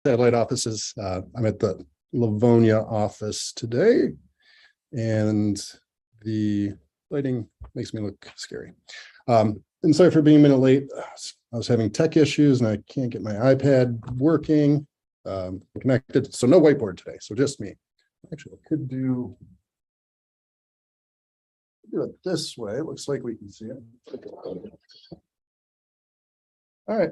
satellite offices. I'm at the Livonia office today, and the lighting makes me look scary. And sorry for being a minute late. I was having tech issues and I can't get my iPad working, connected. So no whiteboard today. So just me. Actually, I could do it this way. It looks like we can see it. All right.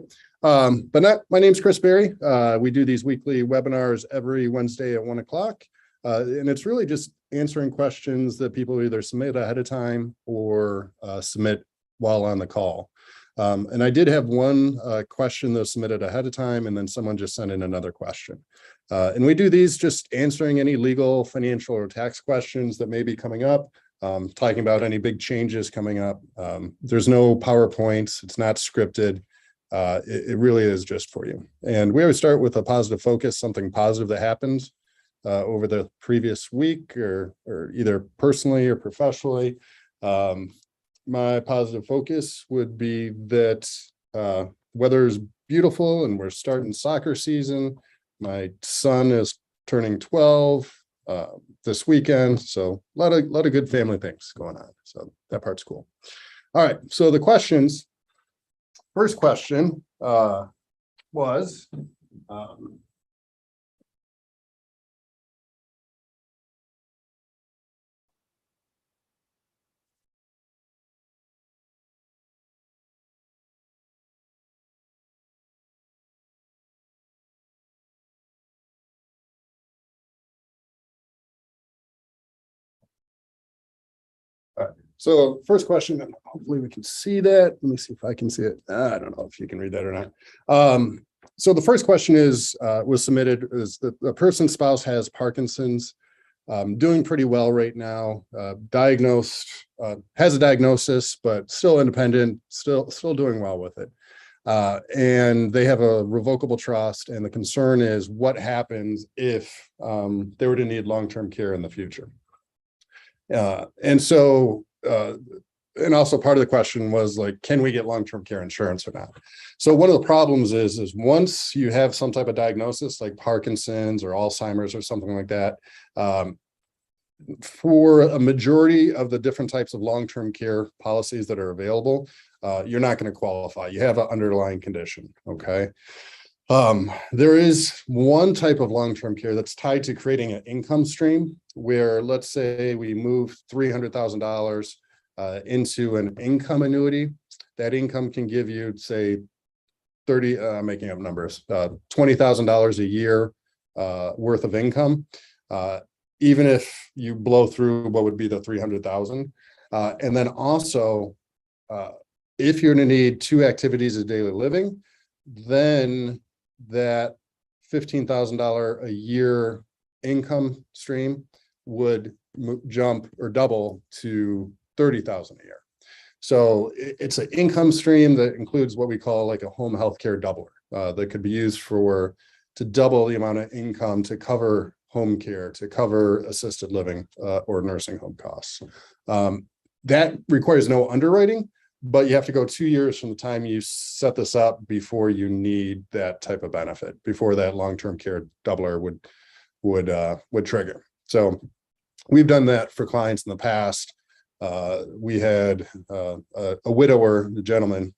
My name's Chris Berry. We do these weekly webinars every Wednesday at 1 o'clock. And it's really just answering questions that people either submit ahead of time or submit while on the call. And I did have one question that was submitted ahead of time, and then someone just sent in another question. And we do these just answering any legal, financial, or tax questions that may be coming up, talking about any big changes coming up. There's no PowerPoints. It's not scripted. It really is just for you. And we always start with a positive focus, something positive that happened over the previous week or either personally or professionally. My positive focus would be that weather is beautiful and we're starting soccer season. My son is turning 12 this weekend, so a lot of good family things going on. So that part's cool. All right, so the questions. First question was, so first question, and hopefully we can see that. Let me see if I can see it. I don't know if you can read that or not. So the first question was submitted is that the person's spouse has Parkinson's, doing pretty well right now, diagnosed, has a diagnosis, but still independent, still doing well with it. And they have a revocable trust. And the concern is what happens if they were to need long-term care in the future. And also part of the question was like, can we get long-term care insurance or not? So one of the problems is once you have some type of diagnosis like Parkinson's or Alzheimer's or something like that, for a majority of the different types of long-term care policies that are available, you're not going to qualify. You have an underlying condition, okay? There is one type of long-term care that's tied to creating an income stream where, let's say we move $300,000 into an income annuity. That income can give you, say, making up numbers, $20,000 a year worth of income, even if you blow through what would be the 300,000. And then also, if you're going to need 2 activities of daily living, then that $15,000 a year income stream would jump or double to $30,000 a year. So it's an income stream that includes what we call like a home healthcare doubler that could be used to double the amount of income to cover home care, to cover assisted living or nursing home costs. That requires no underwriting, but you have to go 2 years from the time you set this up before you need that type of benefit, before that long-term care doubler would trigger. So we've done that for clients in the past. We had a widower, a gentleman,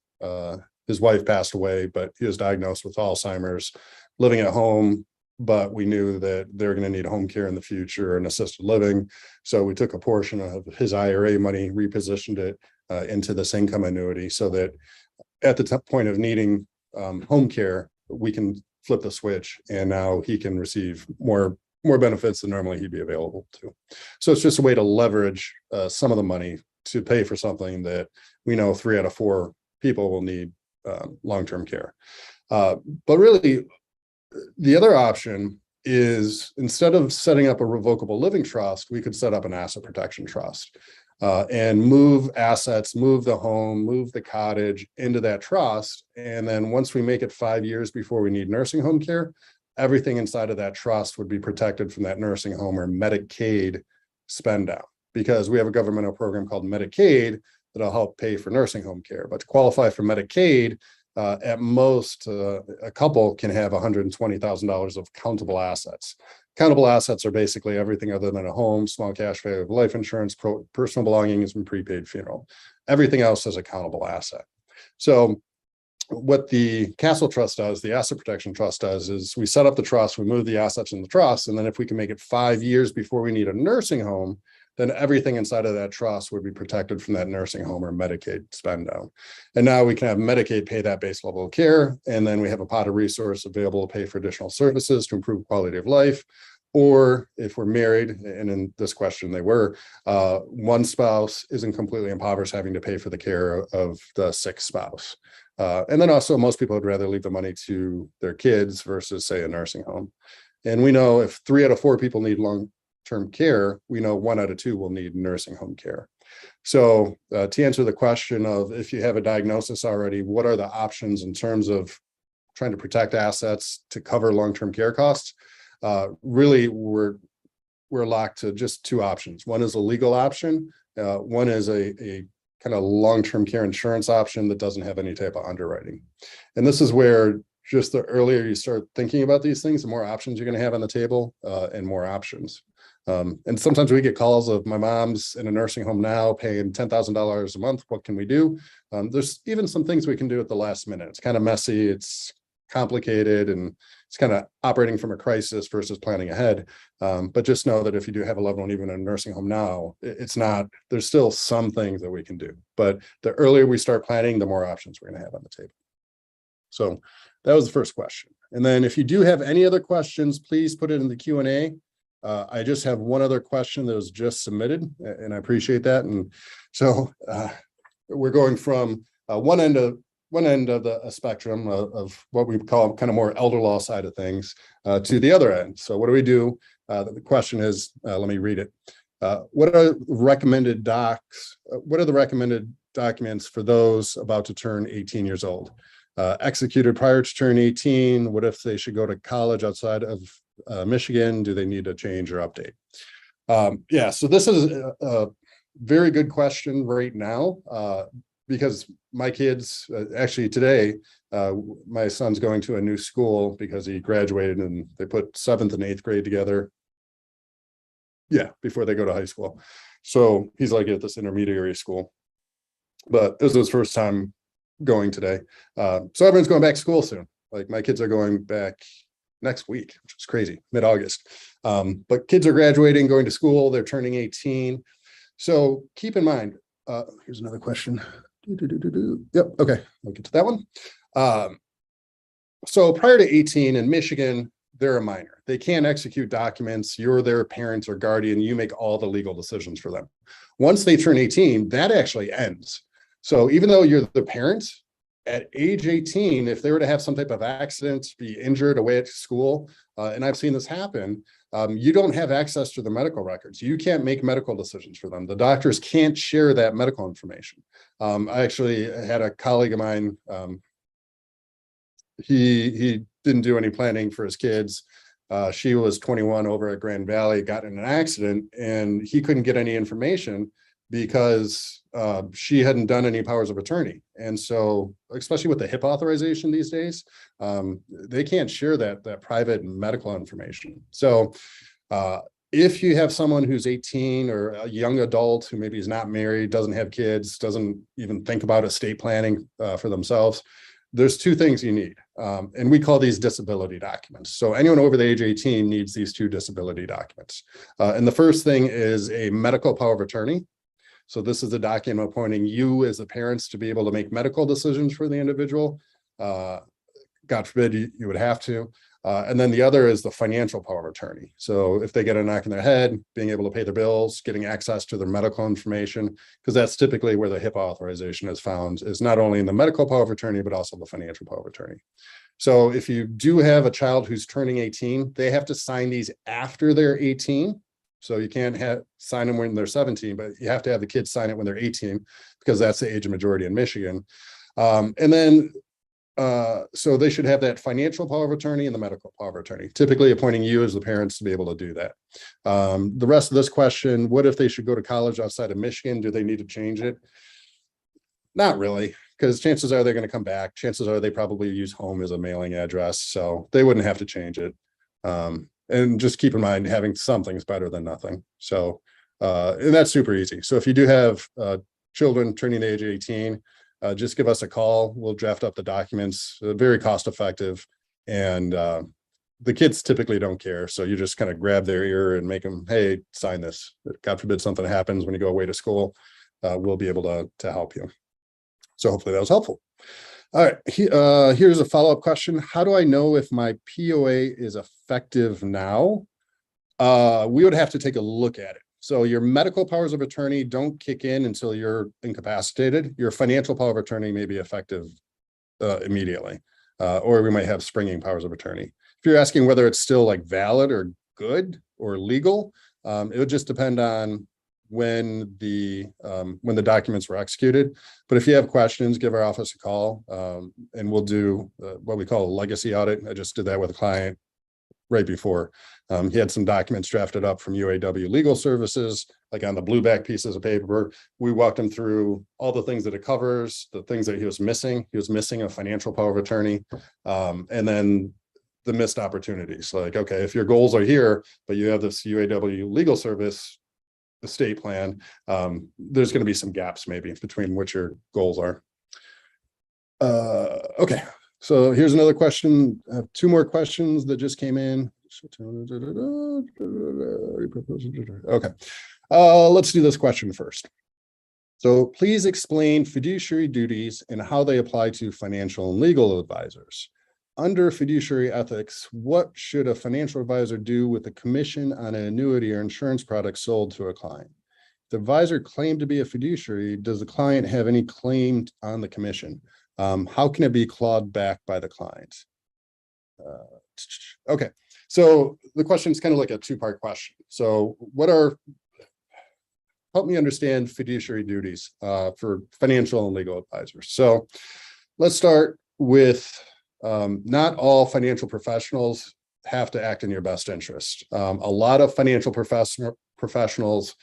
his wife passed away, but he was diagnosed with Alzheimer's, living at home, but we knew that they're going to need home care in the future and assisted living. So we took a portion of his IRA money, repositioned it into this income annuity so that at the point of needing home care, we can flip the switch and now he can receive more benefits than normally he'd be available to. So it's just a way to leverage some of the money to pay for something that we know 3 out of 4 people will need long-term care. But really, the other option is instead of setting up a revocable living trust, we could set up an asset protection trust and move assets, move the home, move the cottage into that trust. And then once we make it 5 years before we need nursing home care, everything inside of that trust would be protected from that nursing home or Medicaid spend down, because we have a governmental program called Medicaid that'll help pay for nursing home care. But to qualify for Medicaid, At most, a couple can have $120,000 of countable assets. Countable assets are basically everything other than a home, small cash value of life insurance, personal belongings, and prepaid funeral. Everything else is a countable asset. So what the Castle Trust does, the Asset Protection Trust does, is we set up the trust, we move the assets in the trust, and then if we can make it 5 years before we need a nursing home, then everything inside of that trust would be protected from that nursing home or Medicaid spend down. And now we can have Medicaid pay that base level of care, and then we have a pot of resource available to pay for additional services to improve quality of life. Or if we're married, and in this question they were, one spouse isn't completely impoverished having to pay for the care of the sick spouse. And then also most people would rather leave the money to their kids versus say a nursing home. And we know if 3 out of 4 people need long-term care, we know 1 out of 2 will need nursing home care. So to answer the question of if you have a diagnosis already, what are the options in terms of trying to protect assets to cover long-term care costs? Really, we're locked to just 2 options. One is a legal option. One is a kind of long-term care insurance option that doesn't have any type of underwriting. And this is where just the earlier you start thinking about these things, the more options you're going to have on the table and more options. And sometimes we get calls of my mom's in a nursing home now paying $10,000 a month. What can we do? There's even some things we can do at the last minute. It's kind of messy. It's complicated and it's kind of operating from a crisis versus planning ahead. But just know that if you do have a loved one, even in a nursing home now, it's not, there's still some things that we can do. But the earlier we start planning, the more options we're going to have on the table. So that was the first question. And then if you do have any other questions, please put it in the Q&A. I just have one other question that was just submitted, and I appreciate that. And so we're going from one end of the spectrum of what we call kind of more elder law side of things to the other end. So what do we do? The question is, let me read it. What are recommended docs? What are the recommended documents for those about to turn 18 years old? Executed prior to turn 18. What if they should go to college outside of Michigan? Do they need to change or update? Yeah, so this is a very good question right now. Because my kids, actually today, my son's going to a new school because he graduated and they put 7th and 8th grade together. Yeah, before they go to high school. So he's like at this intermediary school. But this is his first time going today. So everyone's going back to school soon. Like my kids are going back next week, which is crazy, mid-August. But kids are graduating, going to school, they're turning 18. So keep in mind, here's another question. Yep. Okay. I'll get to that one. So prior to 18 in Michigan, they're a minor. They can't execute documents. You're their parent or guardian. You make all the legal decisions for them. Once they turn 18, that actually ends. So even though you're the parent, at age 18, if they were to have some type of accident, be injured away at school, and I've seen this happen, you don't have access to the medical records. You can't make medical decisions for them. The doctors can't share that medical information. I actually had a colleague of mine, he didn't do any planning for his kids. She was 21 over at Grand Valley, got in an accident, and he couldn't get any information because she hadn't done any powers of attorney. And so, especially with the HIPAA authorization these days, they can't share that private medical information. So if you have someone who's 18 or a young adult who maybe is not married, doesn't have kids, doesn't even think about estate planning for themselves, there's 2 things you need. And we call these disability documents. So anyone over the age 18 needs these 2 disability documents. And the first thing is a medical power of attorney. So this is a document appointing you as the parents to be able to make medical decisions for the individual. God forbid you would have to. And then the other is the financial power of attorney. So if they get a knock in their head, being able to pay their bills, getting access to their medical information, because that's typically where the HIPAA authorization is found, is not only in the medical power of attorney, but also the financial power of attorney. So if you do have a child who's turning 18, they have to sign these after they're 18. So you can't sign them when they're 17, but you have to have the kids sign it when they're 18 because that's the age of majority in Michigan. And then, so they should have that financial power of attorney and the medical power of attorney, typically appointing you as the parents to be able to do that. The rest of this question, what if they should go to college outside of Michigan? Do they need to change it? Not really, because chances are they're going to come back. Chances are they probably use home as a mailing address, so they wouldn't have to change it. And just keep in mind, having something is better than nothing. So, and that's super easy. So if you do have children turning the age of 18, just give us a call. We'll draft up the documents, very cost effective. And the kids typically don't care. So you just kind of grab their ear and make them, hey, sign this. God forbid something happens when you go away to school, we'll be able to help you. So hopefully that was helpful. All right, here's a follow-up question. How do I know if my POA is effective now? We would have to take a look at it. So your medical powers of attorney don't kick in until you're incapacitated. Your financial power of attorney may be effective immediately, or we might have springing powers of attorney. If you're asking whether it's still like valid or good or legal, it would just depend on when the documents were executed. But if you have questions, give our office a call, and we'll do what we call a legacy audit. I just did that with a client right before. He had some documents drafted up from UAW Legal Services, like on the blueback pieces of paper. We walked him through all the things that it covers, the things that he was missing. He was missing a financial power of attorney, and then the missed opportunities. Like, okay, if your goals are here, but you have this UAW Legal Service estate plan, there's going to be some gaps maybe between what your goals are. Okay, so here's another question. I have two more questions that just came in. Okay, let's do this question first. So please explain fiduciary duties and how they apply to financial and legal advisors. Under fiduciary ethics, what should a financial advisor do with a commission on an annuity or insurance product sold to a client? If the advisor claimed to be a fiduciary, does the client have any claim on the commission? How can it be clawed back by the client? Okay, so the question is kind of like a two-part question. So help me understand fiduciary duties for financial and legal advisors. So let's start with not all financial professionals have to act in your best interest. A lot of financial professionals,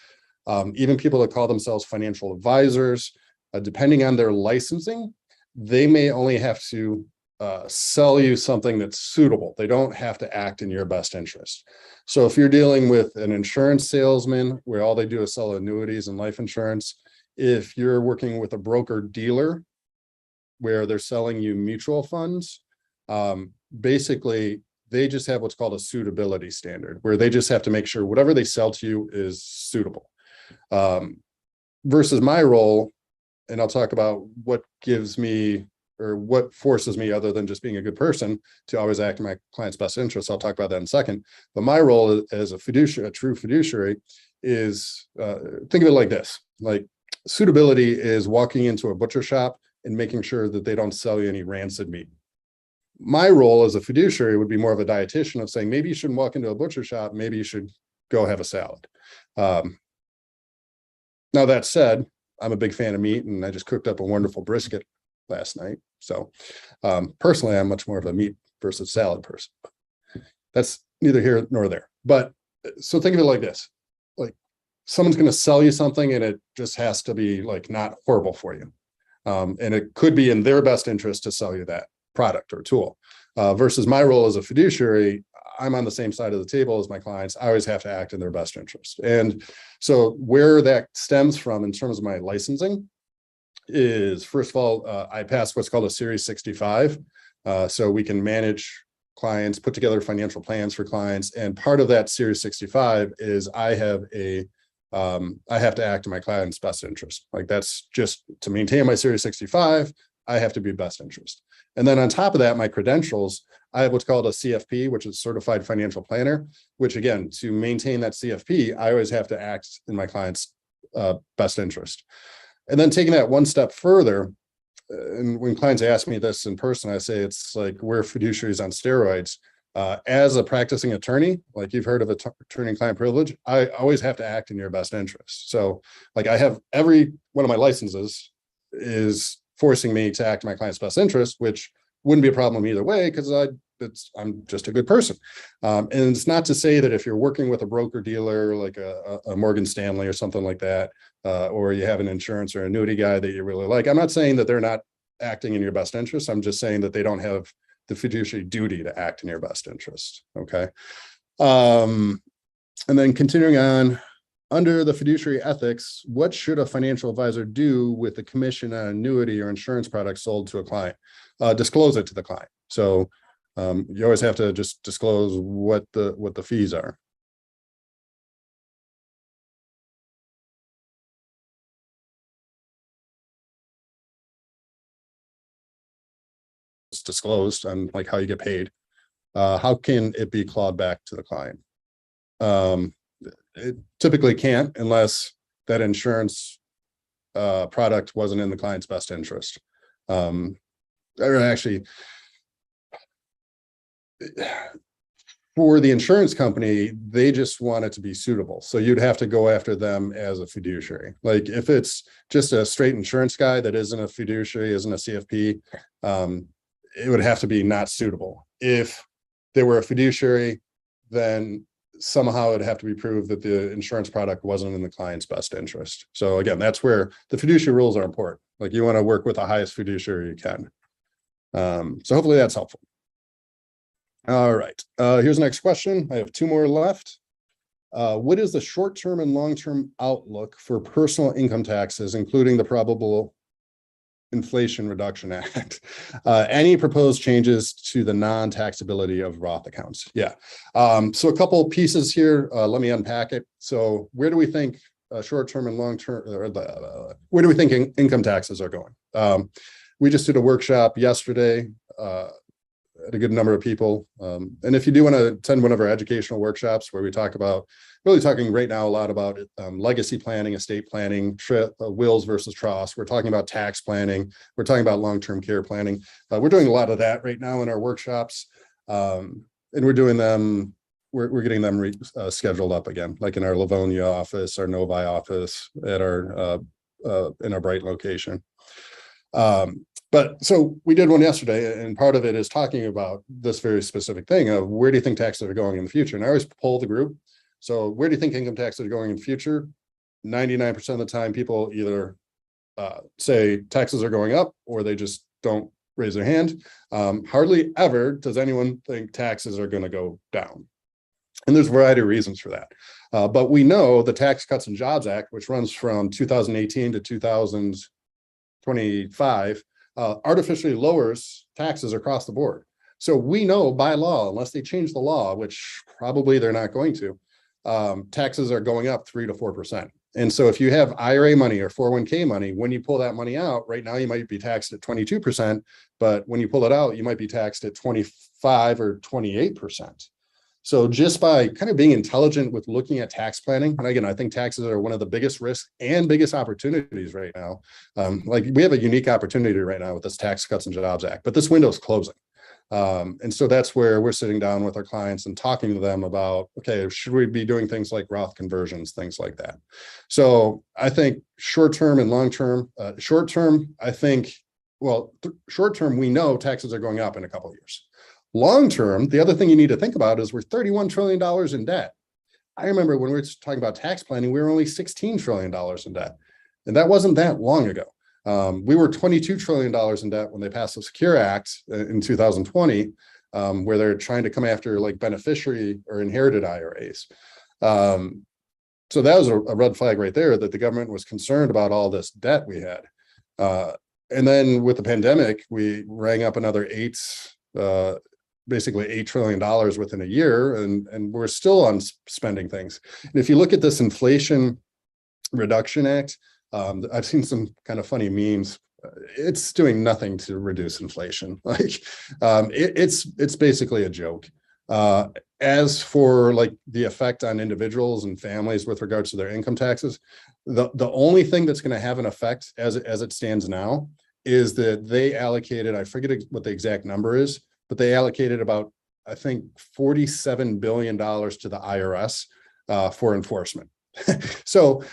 even people that call themselves financial advisors, depending on their licensing, they may only have to sell you something that's suitable. They don't have to act in your best interest. So if you're dealing with an insurance salesman where all they do is sell annuities and life insurance, if you're working with a broker dealer where they're selling you mutual funds, basically they just have what's called a suitability standard, where they just have to make sure whatever they sell to you is suitable. Versus my role, and I'll talk about what gives me or what forces me, other than just being a good person, to always act in my client's best interest. I'll talk about that in a second. But my role as a fiduciary, a true fiduciary, is think of it like this: like suitability is walking into a butcher shop and making sure that they don't sell you any rancid meat. My role as a fiduciary would be more of a dietitian, of saying, maybe you shouldn't walk into a butcher shop, maybe you should go have a salad. Now that said, I'm a big fan of meat, and I just cooked up a wonderful brisket last night. So personally, I'm much more of a meat versus salad person. That's neither here nor there. But so think of it like this: like someone's going to sell you something, and it just has to be like not horrible for you. And it could be in their best interest to sell you that product or tool. Versus my role as a fiduciary, I'm on the same side of the table as my clients. I always have to act in their best interest. And so where that stems from in terms of my licensing is, first of all, I passed what's called a Series 65. So we can manage clients, put together financial plans for clients. And part of that Series 65 is I have to act in my client's best interest. Like, that's just to maintain my Series 65, I have to be best interest. And then on top of that, my credentials, I have what's called a CFP, which is Certified Financial Planner, which again, to maintain that CFP, I always have to act in my client's best interest. And then taking that one step further, and when clients ask me this in person, I say it's like we're fiduciaries on steroids. As a practicing attorney, like you've heard of attorney-client privilege, I always have to act in your best interest. So like I have every one of my licenses is forcing me to act in my client's best interest, which wouldn't be a problem either way, because I'm just a good person. And it's not to say that if you're working with a broker dealer, like a Morgan Stanley or something like that, or you have an insurance or annuity guy that you really like, I'm not saying that they're not acting in your best interest. I'm just saying that they don't have the fiduciary duty to act in your best interest. Okay. And then continuing on, under the fiduciary ethics, what should a financial advisor do with the commission on annuity or insurance products sold to a client? Disclose it to the client. So you always have to just disclose what the fees are. It's disclosed on like how you get paid. How can it be clawed back to the client? It typically can't unless that insurance product wasn't in the client's best interest. Or actually, for the insurance company, they just want it to be suitable. So you'd have to go after them as a fiduciary. Like if it's just a straight insurance guy that isn't a fiduciary, isn't a CFP, it would have to be not suitable. If they were a fiduciary, then somehow it'd have to be proved that the insurance product wasn't in the client's best interest. So again, that's where the fiduciary rules are important. Like you want to work with the highest fiduciary you can. So hopefully that's helpful. All right, here's the next question. I have two more left. What is the short-term and long-term outlook for personal income taxes, including the probable Inflation Reduction Act? Any proposed changes to the non-taxability of Roth accounts? Yeah. So a couple pieces here. Let me unpack it. So where do we think short-term and long-term, where do we think income taxes are going? We just did a workshop yesterday. At a good number of people. And if you do want to attend one of our educational workshops where we talk about, really talking right now a lot about legacy planning, estate planning, wills versus trusts. We're talking about tax planning. We're talking about long-term care planning. We're doing a lot of that right now in our workshops. And we're doing them, we're getting them scheduled up again, like in our Livonia office, our Novi office, at our in our Brighton location. But so we did one yesterday, and part of it is talking about this very specific thing of where do you think taxes are going in the future? And I always poll the group. So where do you think income taxes are going in the future? 99% of the time, people either say taxes are going up or they just don't raise their hand. Hardly ever does anyone think taxes are going to go down. And there's a variety of reasons for that. But we know the Tax Cuts and Jobs Act, which runs from 2018 to 2025, artificially lowers taxes across the board. So we know by law, unless they change the law, which probably they're not going to, taxes are going up 3 to 4%. And so if you have IRA money or 401k money, when you pull that money out, right now you might be taxed at 22%, but when you pull it out, you might be taxed at 25 or 28%. So just by kind of being intelligent with looking at tax planning, and again, I think taxes are one of the biggest risks and biggest opportunities right now. Like we have a unique opportunity right now with this Tax Cuts and Jobs Act, but this window is closing. And so that's where we're sitting down with our clients and talking to them about, okay, should we be doing things like Roth conversions, things like that? So I think short-term and long-term, short-term, I think, well, short-term, we know taxes are going up in a couple of years. Long-term, the other thing you need to think about is we're $31 trillion in debt. I remember when we were talking about tax planning, we were only $16 trillion in debt. And that wasn't that long ago. We were $22 trillion in debt when they passed the Secure Act in 2020, where they're trying to come after like beneficiary or inherited IRAs. So that was a red flag right there, that the government was concerned about all this debt we had. And then with the pandemic, we rang up another basically $8 trillion within a year, and we're still on spending things. And if you look at this Inflation Reduction Act, I've seen some kind of funny memes. It's doing nothing to reduce inflation. Like it's basically a joke. As for like the effect on individuals and families with regards to their income taxes, the only thing that's going to have an effect as it stands now is that they allocated, I forget what the exact number is, but they allocated about, I think, $47 billion to the IRS for enforcement. So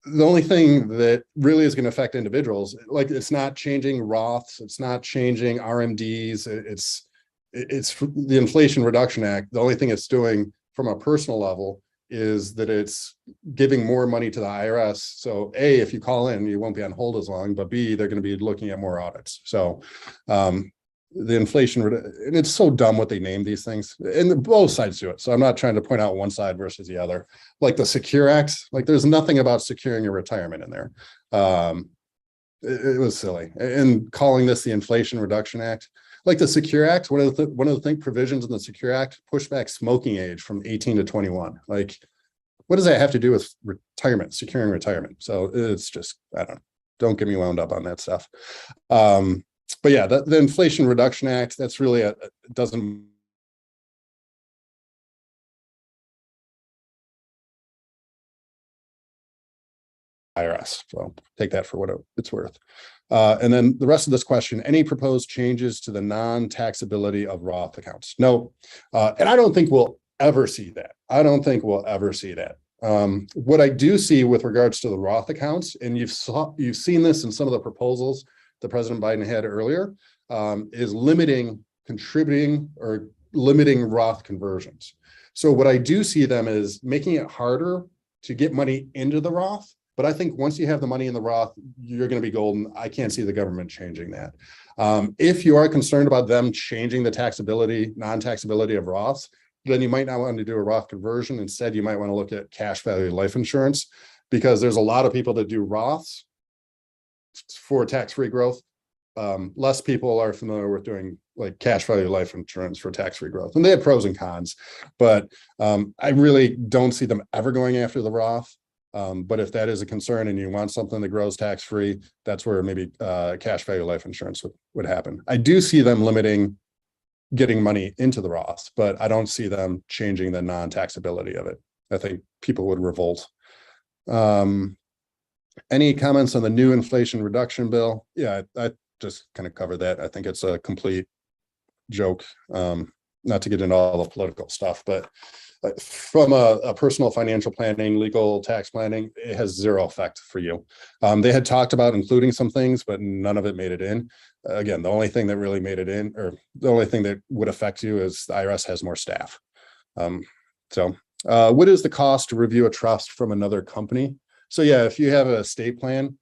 the only thing that really is going to affect individuals, like it's not changing Roths, it's not changing RMDs, it's the Inflation Reduction Act. The only thing it's doing from a personal level is that it's giving more money to the IRS. So A, if you call in, you won't be on hold as long, but B, they're going to be looking at more audits. So the inflation, and it's so dumb what they name these things, and both sides do it. So I'm not trying to point out one side versus the other. Like the Secure Act, like there's nothing about securing your retirement in there. It was silly. And calling this the Inflation Reduction Act, like the Secure Act, one of the provisions in the Secure Act push back smoking age from 18 to 21. Like, what does that have to do with retirement, securing retirement? So it's just, don't get me wound up on that stuff. But yeah, the Inflation Reduction Act, that's really it doesn't IRS. So take that for what it's worth. And then the rest of this question, any proposed changes to the non-taxability of Roth accounts? No. And I don't think we'll ever see that. What I do see with regards to the Roth accounts, and you've seen this in some of the proposals that President Biden had earlier, is limiting Roth conversions. So what I do see them is making it harder to get money into the Roth. But I think once you have the money in the Roth, you're going to be golden. I can't see the government changing that. If you are concerned about them changing the non-taxability of Roths, then you might not want to do a Roth conversion. Instead, you might want to look at cash value life insurance, because there's a lot of people that do Roths for tax-free growth. Less people are familiar with doing like cash value life insurance for tax-free growth, and they have pros and cons, but I really don't see them ever going after the Roth. But if that is a concern and you want something that grows tax-free, that's where maybe cash value life insurance would happen. I do see them limiting getting money into the Roth, but I don't see them changing the non-taxability of it. I think people would revolt. Any comments on the new Inflation Reduction Bill? Yeah, I just kind of covered that. I think it's a complete joke, not to get into all the political stuff, but from a personal financial planning, legal tax planning, it has zero effect for you. They had talked about including some things, but none of it made it in. Again, the only thing that really made it in, or the only thing that would affect you, is the IRS has more staff. What is the cost to review a trust from another company? So yeah, if you have an estate plan,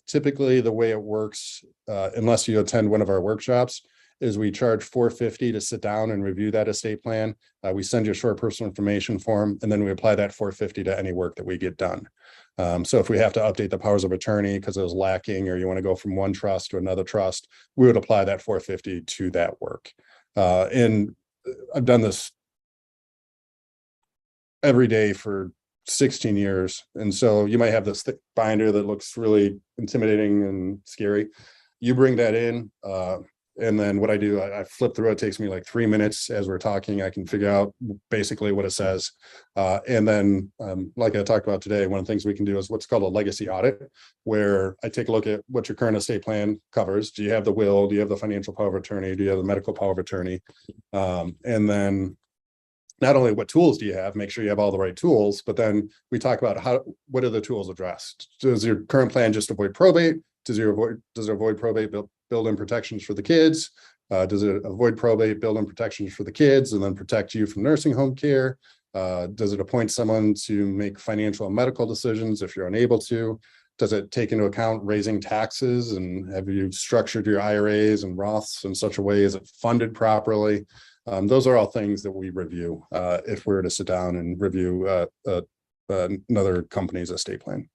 typically the way it works, unless you attend one of our workshops, is we charge $450 to sit down and review that estate plan. We send you a short personal information form, and then we apply that $450 to any work that we get done. So if we have to update the powers of attorney because it was lacking, or you want to go from one trust to another trust, we would apply that $450 to that work. And I've done this every day for 16 years. And so you might have this thick binder that looks really intimidating and scary. You bring that in, and then what I do, I flip through it. It takes me like 3 minutes as we're talking. I can figure out basically what it says. And then, like I talked about today, one of the things we can do is what's called a legacy audit, where I take a look at what your current estate plan covers. Do you have the will? Do you have the financial power of attorney? Do you have the medical power of attorney? And then not only what tools do you have, make sure you have all the right tools, but then we talk about what are the tools addressed? Does your current plan just avoid probate? Does it avoid probate, build in protections for the kids? Does it avoid probate, build in protections for the kids, and then protect you from nursing home care? Does it appoint someone to make financial and medical decisions if you're unable to? Does it take into account raising taxes, and have you structured your IRAs and Roths in such a way is it funded properly? Those are all things that we review if we're to sit down and review another company's estate plan.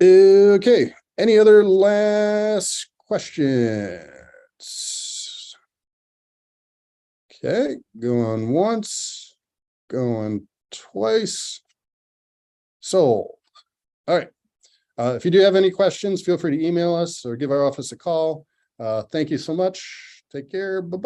Okay, any other last questions? Okay, going once, going twice. Sold. All right. If you do have any questions, feel free to email us or give our office a call. Thank you so much. Take care. Bye-bye.